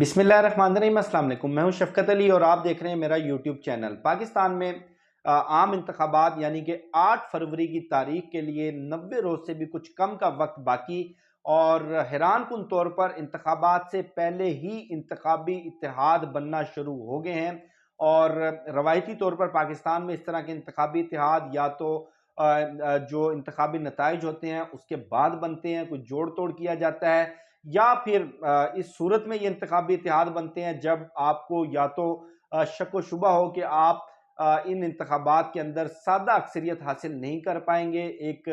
बिस्मिल्लाहिर्रहमानिर्रहीम, अस्सलाम वालेकुम। मैं हूं शफकत अली और आप देख रहे हैं मेरा यूट्यूब चैनल। पाकिस्तान में आम इंतखाबात यानी कि 8 फरवरी की तारीख के लिए 90 रोज़ से भी कुछ कम का वक्त बाकी और हैरान कुन तौर पर इंतखाबात से पहले ही इंतखाबी इत्तेहाद बनना शुरू हो गए हैं। और रवायती तौर पर पाकिस्तान में इस तरह के इंतखाबी इत्तेहाद या तो जो इंतखाबी नताइज होते हैं उसके बाद बनते हैं, कुछ जोड़ तोड़ किया जाता है, या फिर इस सूरत में ये इंतखाबी इत्तेहाद बनते हैं जब आपको या तो शक व शुबा हो कि आप इन इंतखाबात के अंदर सादा अक्सरियत हासिल नहीं कर पाएंगे, एक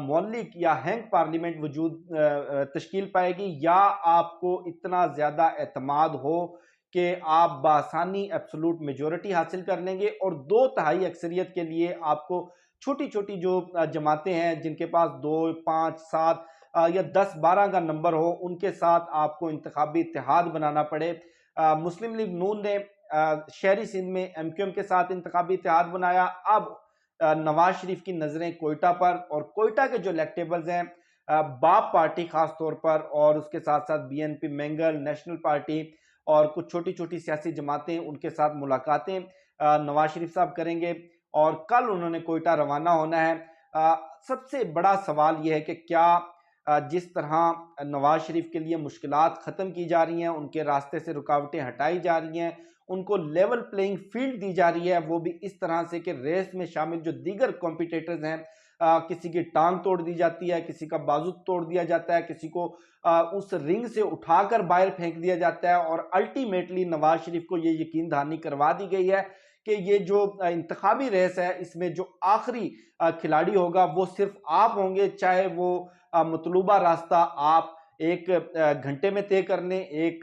मौलिक या हैंग पार्लियामेंट वजूद तश्कील पाएगी, या आपको इतना ज़्यादा एतमाद हो कि आप बासानी एब्सोलूट मेजोरिटी हासिल कर लेंगे और 2/3 अक्सरियत के लिए आपको छोटी छोटी जो जमातें हैं जिनके पास 2, 5, 7 या 10-12 का नंबर हो, उनके साथ आपको इंतखाबी इत्तेहाद बनाना पड़े। मुस्लिम लीग नून ने शहरी सिंध में MQM के साथ इंतखाबी इत्तेहाद बनाया। अब नवाज शरीफ की नज़रें कोयटा पर, और कोयटा के जो इलेक्टेबल्स हैं, बाप पार्टी खास तौर पर, और उसके साथ साथ BNP मैंगल, नेशनल पार्टी और कुछ छोटी छोटी सियासी जमातें, उनके साथ मुलाकातें नवाज शरीफ साहब करेंगे और कल उन्होंने कोयटा रवाना होना है। सबसे बड़ा सवाल यह है कि क्या जिस तरह नवाज शरीफ के लिए मुश्किलात ख़त्म की जा रही हैं, उनके रास्ते से रुकावटें हटाई जा रही हैं, उनको लेवल प्लेइंग फील्ड दी जा रही है, वो भी इस तरह से कि रेस में शामिल जो दीगर कॉम्पिटिटर्स हैं, किसी की टांग तोड़ दी जाती है, किसी का बाजू तोड़ दिया जाता है, किसी को उस रिंग से उठाकर बाहर फेंक दिया जाता है, और अल्टीमेटली नवाज शरीफ को ये यकीन दहानी करवा दी गई है कि ये जो इंतखाबी रेस है, इसमें जो आखिरी खिलाड़ी होगा वो सिर्फ आप होंगे, चाहे वो मतलूबा रास्ता आप एक घंटे में तय कर लें, एक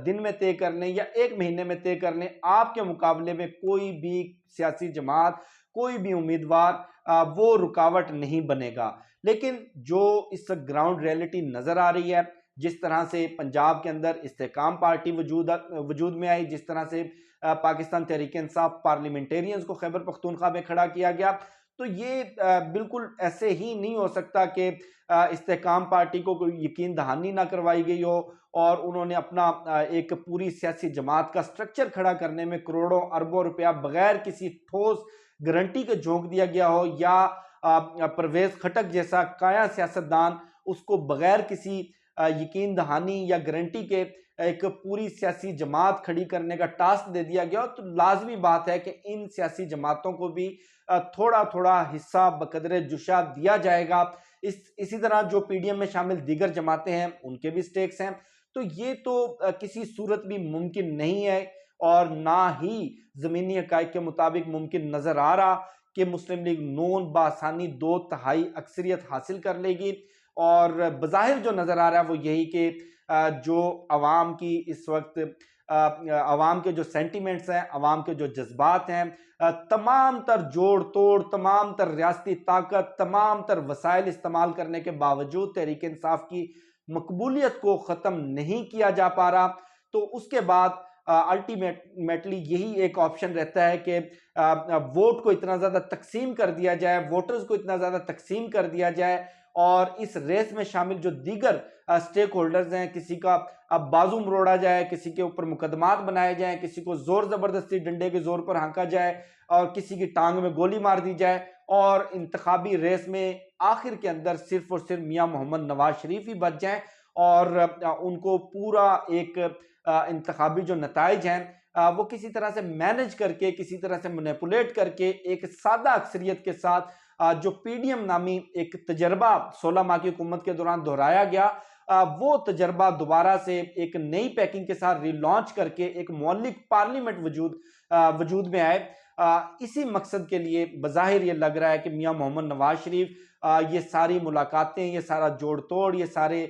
दिन में तय कर लें, या एक महीने में तय कर लें, आपके मुकाबले में कोई भी सियासी जमात, कोई भी उम्मीदवार वो रुकावट नहीं बनेगा। लेकिन जो इस ग्राउंड रियलिटी नजर आ रही है, जिस तरह से पंजाब के अंदर इस्तेकाम पार्टी वजूद में आई, जिस तरह से पाकिस्तान तहरीक इंसाफ पार्लियामेंटेरियंस को खैबर पख्तूनख्वा में खड़ा किया गया, तो ये बिल्कुल ऐसे ही नहीं हो सकता कि इस्तेकाम पार्टी को कोई यकीन दहानी ना करवाई गई हो और उन्होंने अपना एक पूरी सियासी जमात का स्ट्रक्चर खड़ा करने में करोड़ों अरबों रुपया बगैर किसी ठोस गारंटी के झोंक दिया गया हो, या परवेज खटक जैसा काया सियासतदान उसको बगैर किसी यकीन दहानी या गारंटी के एक पूरी सियासी जमात खड़ी करने का टास्क दे दिया गया हो। तो लाजमी बात है कि इन सियासी जमातों को भी थोड़ा थोड़ा हिस्सा बकदरे जुशा दिया जाएगा। इसी तरह जो PDM में शामिल दीगर जमातें हैं उनके भी स्टेक्स हैं। तो ये तो किसी सूरत भी मुमकिन नहीं है, और ना ही जमीनी हकायक के मुताबिक मुमकिन नजर आ रहा कि मुस्लिम लीग नून बासानी 2/3 अक्सरियत हासिल कर लेगी। और बज़ाहिर जो नजर आ रहा है वो यही कि जो अवाम की इस वक्त अवाम के जो सेंटिमेंट्स हैं, अवाम के जो जज्बात हैं, तमाम तर जोड़ तोड़, तमाम तर रियासती ताकत, तमाम तर वसाइल इस्तेमाल करने के बावजूद तहरीक इंसाफ की मकबूलियत को ख़त्म नहीं किया जा पा रहा। तो उसके बाद अल्टीमेटली यही एक ऑप्शन रहता है कि वोट को इतना ज़्यादा तकसीम कर दिया जाए, वोटर्स को इतना ज़्यादा तकसीम कर दिया जाए, और इस रेस में शामिल जो दीगर स्टेक होल्डर्स हैं, किसी का अब बाजू मरोड़ा जाए, किसी के ऊपर मुकदमात बनाए जाए, किसी को जोर जबरदस्ती डंडे के जोर पर हाँका जाए, और किसी की टांग में गोली मार दी जाए, और इंतखाबी रेस में आखिर के अंदर सिर्फ और सिर्फ मियां मोहम्मद नवाज शरीफ ही बच जाए, और उनको पूरा एक इंतखाबी जो नताइज हैं वो किसी तरह से मैनेज करके, किसी तरह से मैनिपुलेट करके एक सादा अक्सरियत के साथ जो PDM नामी एक तजर्बा 16 माह की हुकूमत के दौरान दोहराया गया, वो तजर्बा दोबारा से एक नई पैकिंग के साथ रिलॉन्च करके एक मौलिक पार्लियामेंट वजूद में आए। इसी मकसद के लिए बज़ाहिर ये लग रहा है कि मियां मोहम्मद नवाज शरीफ ये सारी मुलाकातें, ये सारा जोड़ तोड़, ये सारे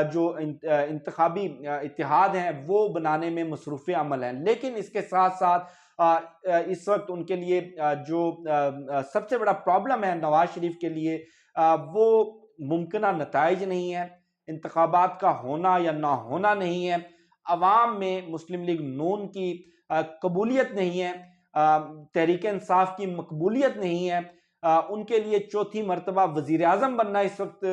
जो इंतखाबी इत्तेहाद हैं वो बनाने में मसरूफ़ अमल हैं। लेकिन इसके साथ साथ इस वक्त उनके लिए जो सबसे बड़ा प्रॉब्लम है नवाज शरीफ के लिए, वो मुमकिना नताइज नहीं है, इंतखाबात का होना या ना होना नहीं है, अवाम में मुस्लिम लीग नून की कबूलियत नहीं है, तहरीक इंसाफ की मकबूलियत नहीं है। उनके लिए चौथी मरतबा वजीर आजम बनना इस वक्त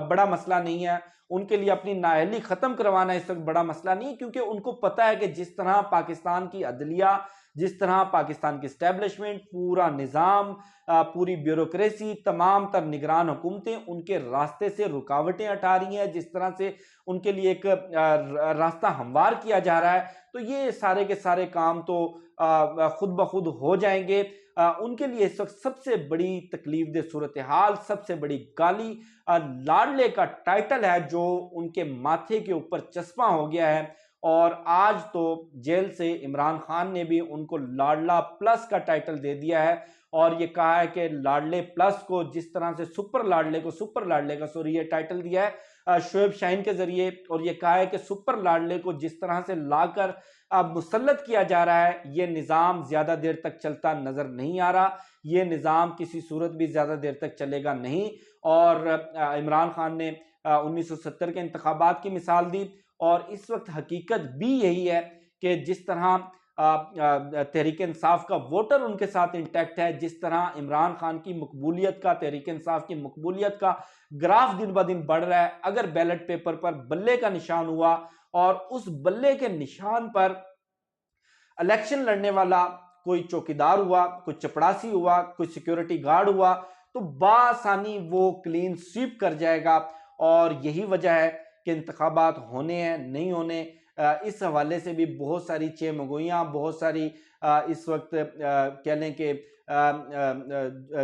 बड़ा मसला नहीं है, उनके लिए अपनी नाअहली खत्म करवाना इस वक्त बड़ा मसला नहीं है, क्योंकि उनको पता है कि जिस तरह पाकिस्तान की अदलिया, जिस तरह पाकिस्तान की स्टैब्लिशमेंट, पूरा निज़ाम, पूरी ब्यूरोक्रेसी, तमाम तर निगरान हुकूमतें उनके रास्ते से रुकावटें हटा रही हैं, जिस तरह से उनके लिए एक रास्ता हमवार किया जा रहा है, तो ये सारे के सारे काम तो खुद ब खुद हो जाएंगे। उनके लिए इस वक्त सबसे बड़ी तकलीफ दे सूरत हाल, सबसे बड़ी गाली लाडले का टाइटल है जो उनके माथे के ऊपर चस्पा हो गया है। और आज तो जेल से इमरान खान ने भी उनको लाडला प्लस का टाइटल दे दिया है और ये कहा है कि लाडले प्लस को जिस तरह से सुपर लाडले का सॉरी ये टाइटल दिया है शोएब शाहीन के जरिए, और ये कहा है कि सुपर लाडले को जिस तरह से लाकर अब मुसल्लत किया जा रहा है, ये निज़ाम ज़्यादा देर तक चलता नज़र नहीं आ रहा, ये निज़ाम किसी सूरत भी ज़्यादा देर तक चलेगा नहीं। और इमरान खान ने 1970 के इंतखाबात की मिसाल दी और इस वक्त हकीकत भी यही है कि जिस तरह तहरीक इंसाफ का वोटर उनके साथ इंटैक्ट है, जिस तरह इमरान खान की मकबूलियत का, तहरीक इंसाफ की मकबूलियत का ग्राफ दिन ब दिन बढ़ रहा है। अगर बैलेट पेपर पर बल्ले का निशान हुआ और उस बल्ले के निशान पर इलेक्शन लड़ने वाला कोई चौकीदार हुआ, कोई चपड़ासी हुआ, कोई सिक्योरिटी गार्ड हुआ, तो बासानी वो क्लीन स्वीप कर जाएगा। और यही वजह है कि इंतखाबात होने हैं नहीं होने, इस हवाले से भी बहुत सारी चेमगोइयाँ, बहुत सारी इस वक्त कह लें कि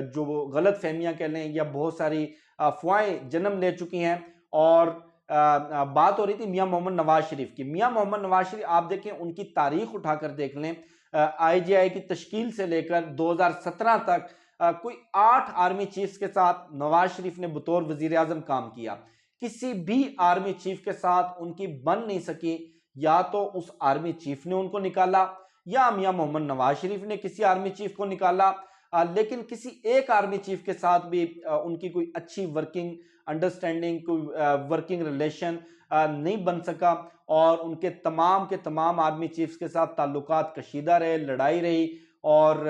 जो गलत फहमियाँ कह लें या बहुत सारी अफवाहें जन्म ले चुकी हैं। और बात हो रही थी मियां मोहम्मद नवाज शरीफ की। मियां मोहम्मद नवाज शरीफ आप देखें, उनकी तारीख उठाकर देख लें, IGI की तश्कील से लेकर 2017 तक कोई 8 आर्मी चीफ्स के साथ नवाज शरीफ ने बतौर वजीर आजम काम किया। किसी भी आर्मी चीफ के साथ उनकी बन नहीं सकी, या तो उस आर्मी चीफ ने उनको निकाला या मियां मोहम्मद नवाज शरीफ ने किसी आर्मी चीफ को निकाला, लेकिन किसी एक आर्मी चीफ के साथ भी उनकी कोई अच्छी वर्किंग अंडरस्टैंडिंग, कोई वर्किंग रिलेशन नहीं बन सका। और उनके तमाम के तमाम आर्मी चीफ्स के साथ ताल्लुकात कशीदा रहे, लड़ाई रही। और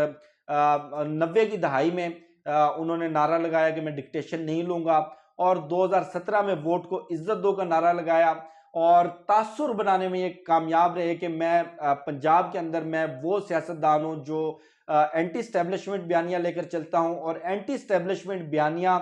90 की दहाई में उन्होंने नारा लगाया कि मैं डिक्टेशन नहीं लूंगा, और 2017 में वोट को इज्जत दो का नारा लगाया और तासुर बनाने में ये कामयाब रहे कि मैं पंजाब के अंदर मैं वो सियासतदान हूँ जो एंटी स्टैब्लिशमेंट बयानियां लेकर चलता हूँ। और एंटी स्टैब्लिशमेंट बयानियां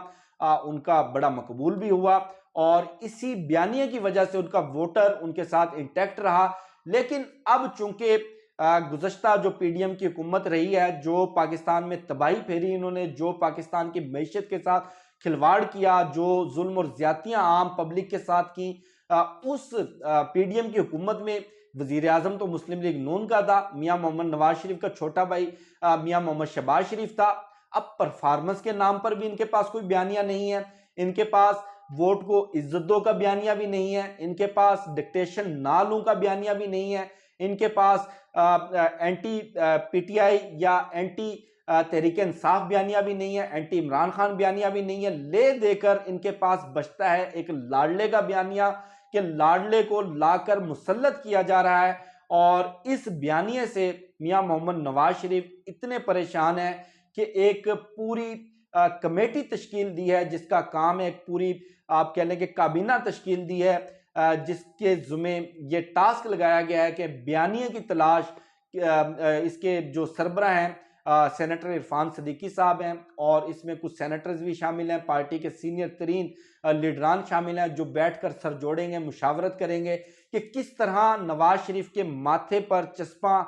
उनका बड़ा मकबूल भी हुआ और इसी बयानिया की वजह से उनका वोटर उनके साथ इंटैक्ट रहा। लेकिन अब चूंकि गुज़श्ता जो PDM की हुकूमत रही है, जो पाकिस्तान में तबाही फेरी इन्होंने, जो पाकिस्तान की मैशत के साथ खिलवाड़ किया, जो जुल्म और ज्यादतियां आम पब्लिक के साथ की, उस PDM की हुकूमत में वजीर आजम तो मुस्लिम लीग नून का था, मियां मोहम्मद नवाज शरीफ का छोटा भाई मियां मोहम्मद शहबाज शरीफ था। अब परफॉर्मेंस के नाम पर भी इनके पास कोई बयानिया नहीं है, इनके पास वोट को इज्जत दो का बयानिया भी नहीं है, इनके पास डिक्टेशन ना लूं का बयानिया भी नहीं है, इनके पास एंटी PTI या एंटी तहरीक इंसाफ बयानिया भी नहीं है, एंटी इमरान खान बयानिया भी नहीं है। ले देकर इनके पास बचता है एक लाडले का बयानिया कि लाडले को लाकर मुसल्लत किया जा रहा है। और इस बयानिए से मियां मोहम्मद नवाज शरीफ इतने परेशान हैं कि एक पूरी कमेटी तश्कील दी है जिसका काम है, एक पूरी आप कह लें कि काबीना तश्कील दी है जिसके जुमे ये टास्क लगाया गया है कि बयानिए की तलाश। इसके जो सरबरा हैं सेनेटर इरफान सदीकी साहब हैं और इसमें कुछ सेनेटर्स भी शामिल हैं, पार्टी के सीनियर तरीन लीडरान शामिल हैं जो बैठकर सर जोड़ेंगे, मुशावरत करेंगे कि किस तरह नवाज शरीफ के माथे पर चस्पा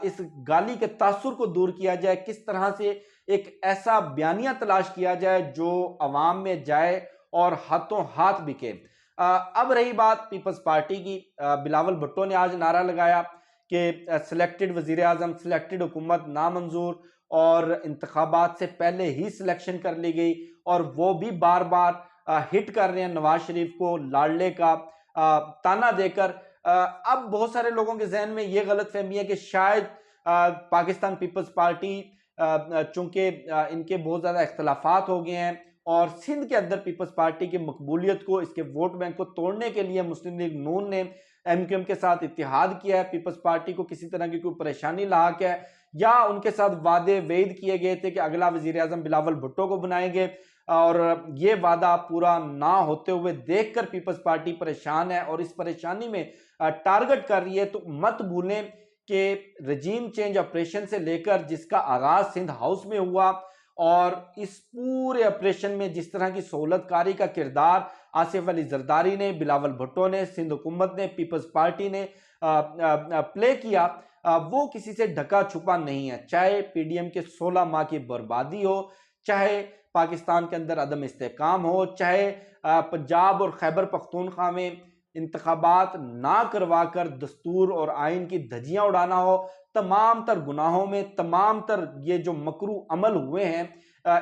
इस गाली के तासुर को दूर किया जाए, किस तरह से एक ऐसा बयानिया तलाश किया जाए जो अवाम में जाए और हाथों हाथ बिके। अब रही बात पीपल्स पार्टी की, बिलावल भुट्टो ने आज नारा लगाया कि सिलेक्टेड वजीर आजम, सिलेक्टेड हुकूमत नामंजूर और इंतखाबात से पहले ही सिलेक्शन कर ली गई, और वो भी बार बार हिट कर रहे हैं नवाज शरीफ को लाडले का ताना देकर। अब बहुत सारे लोगों के जहन में ये गलत फहमी है कि शायद पाकिस्तान पीपल्स पार्टी चूंकि इनके बहुत ज़्यादा इख्तलाफात हो गए हैं और सिंध के अंदर पीपल्स पार्टी की मकबूलियत को, इसके वोट बैंक को तोड़ने के लिए मुस्लिम लीग नून ने MQM के साथ इत्तेहाद किया है, पीपल्स पार्टी को किसी तरह की कोई परेशानी लाक है या उनके साथ वादे वेद किए गए थे कि अगला वजीर आजम बिलावल भुट्टो को बनाएंगे, और ये वादा पूरा ना होते हुए देखकर पीपल्स पार्टी परेशान है और इस परेशानी में टारगेट कर रही है, तो मत भूलें कि रजीम चेंज ऑपरेशन से लेकर जिसका आगाज सिंध हाउस में हुआ और इस पूरे ऑपरेशन में जिस तरह की सहूलतकारी का किरदार आसिफ अली जरदारी ने, बिलावल भुट्टो ने, सिंध हुकूमत ने, पीपल्स पार्टी ने प्ले किया, वो किसी से ढका छुपा नहीं है। चाहे पीडीएम के 16 माह की बर्बादी हो, चाहे पाकिस्तान के अंदर अदम इस्तेकाम हो, चाहे पंजाब और खैबर पख्तूनख्वा में इंतखाबात ना करवा कर दस्तूर और आइन की धज्जियां उड़ाना हो, तमाम तर गुनाहों में, तमाम तर ये जो मकरू अमल हुए हैं,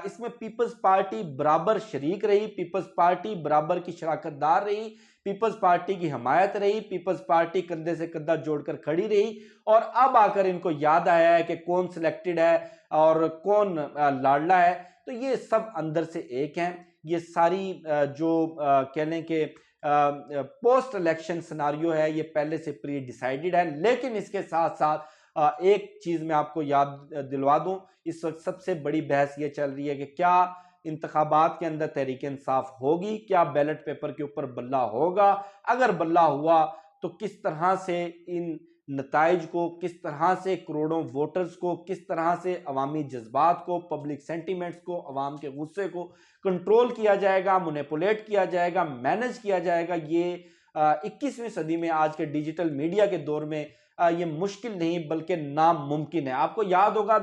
इसमें पीपल्स पार्टी बराबर शरीक रही, पीपल्स पार्टी बराबर की शराकतदार रही, पीपल्स पार्टी की हमायत रही, पीपल्स पार्टी कंधे से कंधा जोड़कर खड़ी रही। और अब आकर इनको याद आया है कि कौन सिलेक्टेड है और कौन लाडला है, तो ये सब अंदर से एक हैं। ये सारी जो कह लें कि पोस्ट इलेक्शन सिनारियो है, ये पहले से प्री डिसाइडेड है। लेकिन इसके साथ साथ एक चीज मैं आपको याद दिलवा दूं, इस वक्त सबसे बड़ी बहस ये चल रही है कि क्या इंतखाबात के अंदर तहरीक इंसाफ होगी, क्या बैलेट पेपर के ऊपर बल्ला होगा, अगर बल्ला हुआ तो किस तरह से इन नताइज को, किस तरह से करोड़ों वोटर्स को, किस तरह से अवामी जज्बात को, पब्लिक सेंटिमेंट्स को, अवाम के गुस्से को कंट्रोल किया जाएगा, मुनिपुलेट किया जाएगा, मैनेज किया जाएगा। ये 21वीं सदी में, आज के डिजिटल मीडिया के दौर में ये मुश्किल नहीं बल्कि नामुमकिन है। आपको याद होगा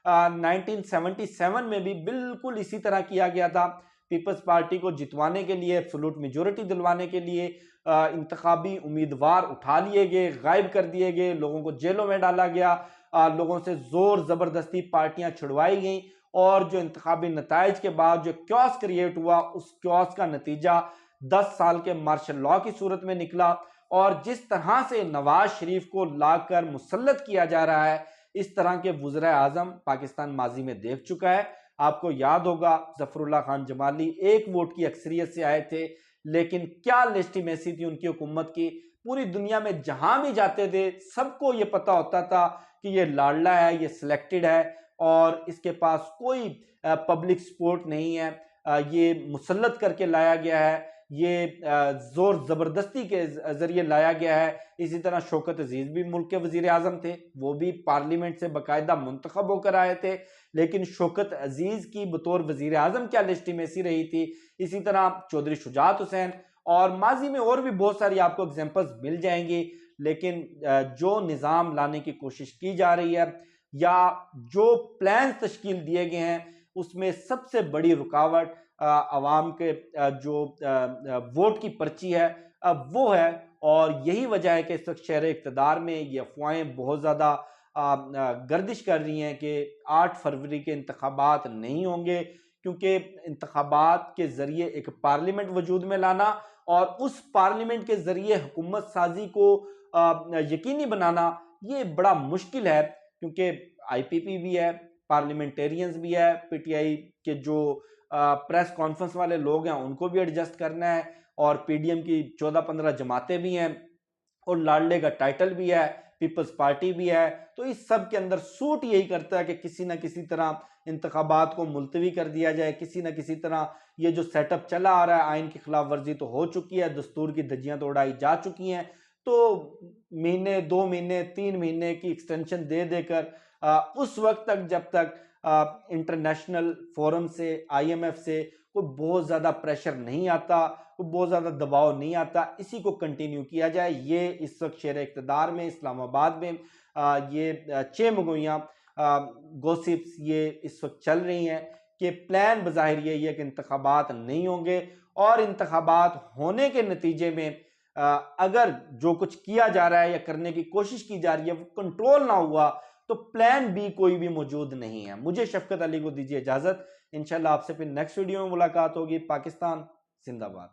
1977 में भी बिल्कुल इसी तरह किया गया था। पीपल्स पार्टी को जितवाने के लिए, एब्सोल्यूट मेजोरिटी दिलवाने के लिए इंतखाबी उम्मीदवार उठा लिए गए, गायब कर दिए गए, लोगों को जेलों में डाला गया, लोगों से जोर जबरदस्ती पार्टियां छुड़वाई गई और जो इंतखाबी नताइज के बाद जो क्योस क्रिएट हुआ, उस क्योस का नतीजा 10 साल के मार्शल लॉ की सूरत में निकला। और जिस तरह से नवाज शरीफ को लाकर मुसल्लत किया जा रहा है, इस तरह के वज़ीर आज़म पाकिस्तान माजी में देख चुका है। आपको याद होगा जफरुल्लाह खान जमाली 1 वोट की अक्सरियत से आए थे, लेकिन क्या लेजिटिमेसी थी उनकी हुकूमत की। पूरी दुनिया में जहां भी जाते थे सबको ये पता होता था कि ये लाडला है, ये सिलेक्टेड है और इसके पास कोई पब्लिक सपोर्ट नहीं है, ये मुसल्लत करके लाया गया है, ये जोर जबरदस्ती के जरिए लाया गया है। इसी तरह शौकत अजीज भी मुल्क के वजीर आजम थे, वो भी पार्लियामेंट से बाकायदा मुंतखब होकर आए थे, लेकिन शौकत अजीज की बतौर वजीर आजम क्या लेजिटिमेसी रही थी। इसी तरह चौधरी शुजात हुसैन और माजी में और भी बहुत सारी आपको एग्जांपल्स मिल जाएंगी। लेकिन जो निज़ाम लाने की कोशिश की जा रही है या जो प्लान तश्कील दिए गए हैं, उसमें सबसे बड़ी रुकावट अवाम के जो वोट की पर्ची है वो है। और यही वजह है कि इस वक्त शहर इक़्तिदार में ये अफवाहें बहुत ज़्यादा गर्दिश कर रही हैं कि 8 फरवरी के इंतखाबात नहीं होंगे, क्योंकि इंतखाबात के ज़रिए एक पार्लियामेंट वजूद में लाना और उस पार्लियामेंट के ज़रिए हुकूमत साजी को यकीनी बनाना ये बड़ा मुश्किल है, क्योंकि IPP भी है, पार्लियामेंटेरियंस भी है, PTI के जो प्रेस कॉन्फ्रेंस वाले लोग हैं उनको भी एडजस्ट करना है और PDM की 14-15 जमातें भी हैं और लाडले का टाइटल भी है, पीपल्स पार्टी भी है। तो इस सब के अंदर सूट यही करता है कि किसी ना किसी तरह इंतखाबात को मुलतवी कर दिया जाए, किसी ना किसी तरह ये जो सेटअप चला आ रहा है, आइन की खिलाफ वर्जी तो हो चुकी है, दस्तूर की धज्जियां तो उड़ाई जा चुकी हैं, तो महीने 2 महीने 3 महीने की एक्सटेंशन दे देकर उस वक्त तक जब तक इंटरनेशनल फोरम से, IMF से कोई बहुत ज़्यादा प्रेशर नहीं आता, कोई बहुत ज़्यादा दबाव नहीं आता, इसी को कंटिन्यू किया जाए। ये इस वक्त शहर इक़्तिदार में, इस्लामाबाद में ये चेमगोइयाँ गॉसिप्स ये इस वक्त चल रही हैं कि प्लान बज़ाहिर यही है कि इंतखाबात नहीं होंगे और इंतखाबात होने के नतीजे में अगर जो कुछ किया जा रहा है या करने की कोशिश की जा रही है वो कंट्रोल ना हुआ तो प्लान बी कोई भी मौजूद नहीं है। मुझे शफकत अली को दीजिए इजाजत, इंशाल्लाह आपसे फिर नेक्स्ट वीडियो में मुलाकात होगी। पाकिस्तान जिंदाबाद।